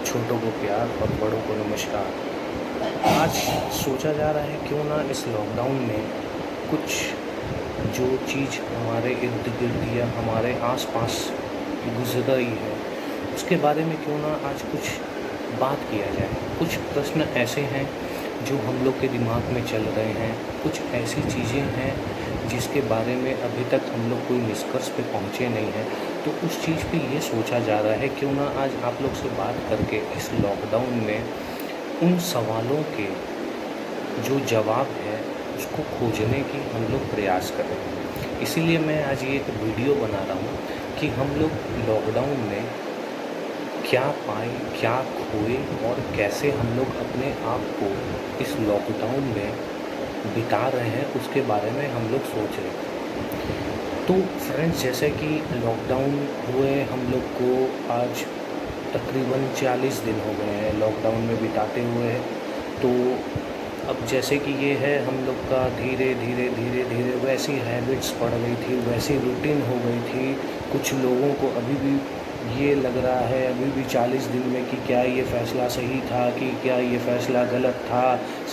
छोटों को प्यार और बड़ों को नमस्कार। आज सोचा जा रहा है क्यों ना इस लॉकडाउन में कुछ जो चीज़ हमारे इर्द गिर्द या हमारे आसपास गुजर रही है उसके बारे में क्यों ना आज कुछ बात किया जाए। कुछ प्रश्न ऐसे हैं जो हम लोग के दिमाग में चल रहे हैं, कुछ ऐसी चीज़ें हैं जिसके बारे में अभी तक हम लोग कोई निष्कर्ष पे पहुँचे नहीं हैं। तो उस चीज़ पे ये सोचा जा रहा है क्यों ना आज आप लोग से बात करके इस लॉकडाउन में उन सवालों के जो जवाब है उसको खोजने की हम लोग प्रयास करें। इसीलिए मैं आज ये एक वीडियो बना रहा हूँ कि हम लोग लॉकडाउन में क्या पाए, क्या खोए और कैसे हम लोग अपने आप को इस लॉकडाउन में बिता रहे हैं उसके बारे में हम लोग सोच रहे हैं। तो फ्रेंड्स, जैसे कि लॉकडाउन हुए हम लोग को आज तकरीबन 40 दिन हो गए हैं लॉकडाउन में बिताते हुए। तो अब जैसे कि ये है हम लोग का धीरे धीरे धीरे धीरे वैसी हैबिट्स पड़ गई थी, वैसी रूटीन हो गई थी। कुछ लोगों को अभी भी ये लग रहा है अभी भी 40 दिन में कि क्या ये फ़ैसला सही था, कि क्या ये फ़ैसला गलत था,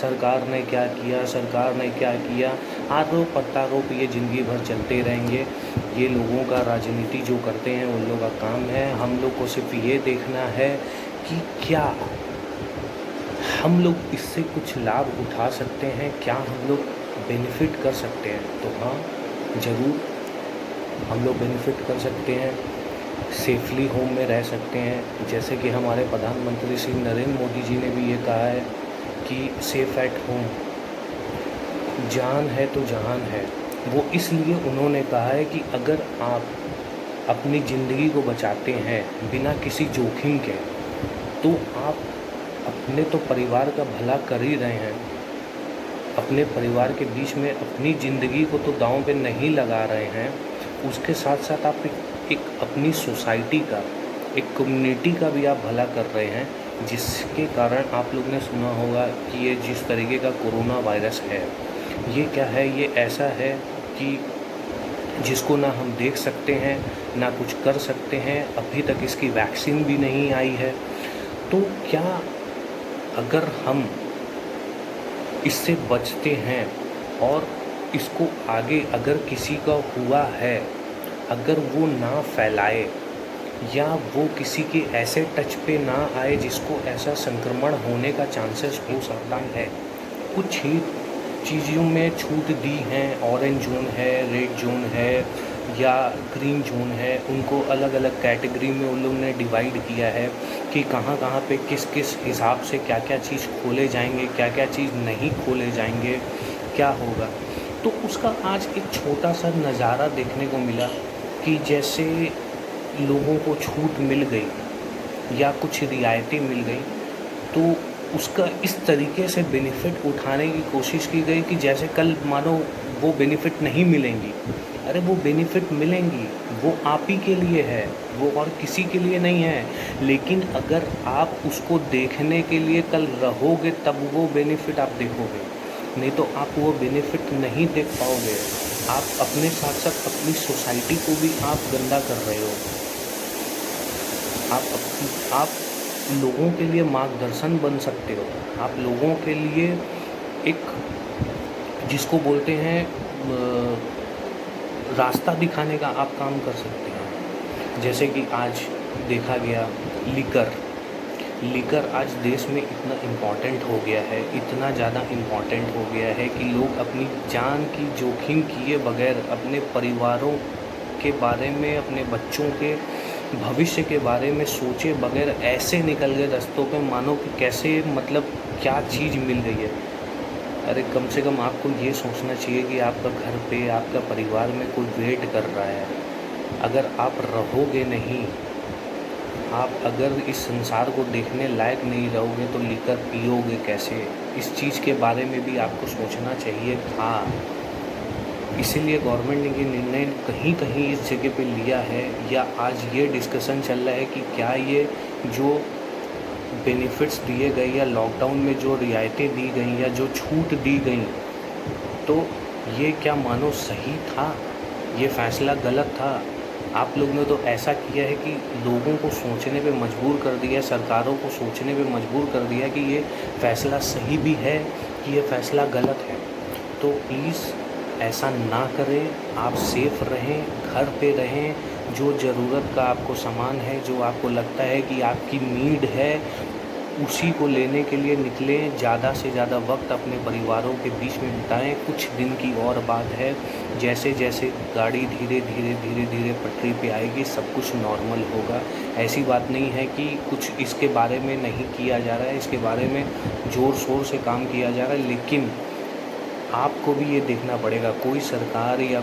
सरकार ने क्या किया, सरकार ने क्या किया। आरोप प्रत्यारोप ये ज़िंदगी भर चलते रहेंगे। ये लोगों का राजनीति जो करते हैं उन लोगों का काम है। हम लोग को सिर्फ ये देखना है कि क्या हम लोग इससे कुछ लाभ उठा सकते हैं, क्या हम लोग बेनिफिट कर सकते हैं। तो हाँ, ज़रूर हम लोग बेनिफिट कर सकते हैं, सेफली होम में रह सकते हैं। जैसे कि हमारे प्रधानमंत्री श्री नरेंद्र मोदी जी ने भी ये कहा है कि सेफ़ एट होम, जान है तो जहान है। वो इसलिए उन्होंने कहा है कि अगर आप अपनी ज़िंदगी को बचाते हैं बिना किसी जोखिम के, तो आप अपने तो परिवार का भला कर ही रहे हैं। अपने परिवार के बीच में अपनी ज़िंदगी को तो दांव पे नहीं लगा रहे हैं, उसके साथ साथ आप एक अपनी सोसाइटी का, एक कम्युनिटी का भी आप भला कर रहे हैं। जिसके कारण आप लोग ने सुना होगा कि ये जिस तरीके का कोरोना वायरस है, ये क्या है, ये ऐसा है कि जिसको ना हम देख सकते हैं ना कुछ कर सकते हैं। अभी तक इसकी वैक्सीन भी नहीं आई है। तो क्या अगर हम इससे बचते हैं और इसको आगे अगर किसी का हुआ है, अगर वो ना फैलाए या वो किसी के ऐसे टच पे ना आए जिसको ऐसा संक्रमण होने का चांसेस हो सकता है। कुछ ही चीज़ों में छूट दी हैं, ऑरेंज जोन है, रेड जोन है या ग्रीन जोन है, उनको अलग अलग कैटेगरी में उन लोगों ने डिवाइड किया है कि कहाँ कहाँ पे किस किस हिसाब से क्या क्या चीज़ खोले जाएंगे, क्या क्या चीज़ नहीं खोले जाएंगे, क्या होगा। तो उसका आज एक छोटा सा नज़ारा देखने को मिला कि जैसे लोगों को छूट मिल गई या कुछ रियायतें मिल गई, तो उसका इस तरीके से बेनिफिट उठाने की कोशिश की गई कि जैसे कल मानो वो बेनिफिट नहीं मिलेंगी। अरे वो बेनिफिट मिलेंगी, वो आप ही के लिए है, वो और किसी के लिए नहीं है। लेकिन अगर आप उसको देखने के लिए कल रहोगे तब वो बेनिफिट आप देखोगे, नहीं तो आप वो बेनिफिट नहीं देख पाओगे। आप अपने साथ साथ अपनी सोसाइटी को भी आप गंदा कर रहे हो। आप लोगों के लिए मार्गदर्शन बन सकते हो। आप लोगों के लिए एक, जिसको बोलते हैं रास्ता दिखाने का आप काम कर सकते हैं। जैसे कि आज देखा गया लिकर आज देश में इतना इम्पॉर्टेंट हो गया है, इतना ज़्यादा इम्पॉर्टेंट हो गया है कि लोग अपनी जान की जोखिम किए बगैर अपने परिवारों के बारे में, अपने बच्चों के भविष्य के बारे में सोचे बगैर ऐसे निकल गए रास्तों पे मानो कि कैसे, मतलब क्या चीज़ मिल गई है। अरे कम से कम आपको ये सोचना चाहिए कि आपका घर पे, आपका परिवार में कोई वेट कर रहा है। अगर आप रहोगे नहीं, आप अगर इस संसार को देखने लायक नहीं रहोगे तो लेकर पियोगे कैसे। इस चीज़ के बारे में भी आपको सोचना चाहिए था। इसीलिए गवर्नमेंट ने ये निर्णय कहीं कहीं इस जगह पे लिया है, या आज ये डिस्कशन चल रहा है कि क्या ये जो बेनिफिट्स दिए गए या लॉकडाउन में जो रियायतें दी गई या जो छूट दी गई, तो ये क्या मानो सही था, ये फ़ैसला गलत था। आप लोग ने तो ऐसा किया है कि लोगों को सोचने पे मजबूर कर दिया है, सरकारों को सोचने पे मजबूर कर दिया कि ये फ़ैसला सही भी है कि ये फ़ैसला गलत है। तो प्लीज़ ऐसा ना करें, आप सेफ़ रहें, घर पे रहें। जो ज़रूरत का आपको सामान है, जो आपको लगता है कि आपकी नीड है, उसी को लेने के लिए निकलें। ज़्यादा से ज़्यादा वक्त अपने परिवारों के बीच में बिताएँ। कुछ दिन की और बात है, जैसे-जैसे गाड़ी धीरे-धीरे पटरी पे आएगी, सब कुछ नॉर्मल होगा। ऐसी बात नहीं है कि कुछ इसके बारे में नहीं किया जा रहा है, इसके बारे में ज़ोर-शोर से काम किया जा रहा है, लेकिन आपको भी ये देखना पड़ेगा, कोई सरकार या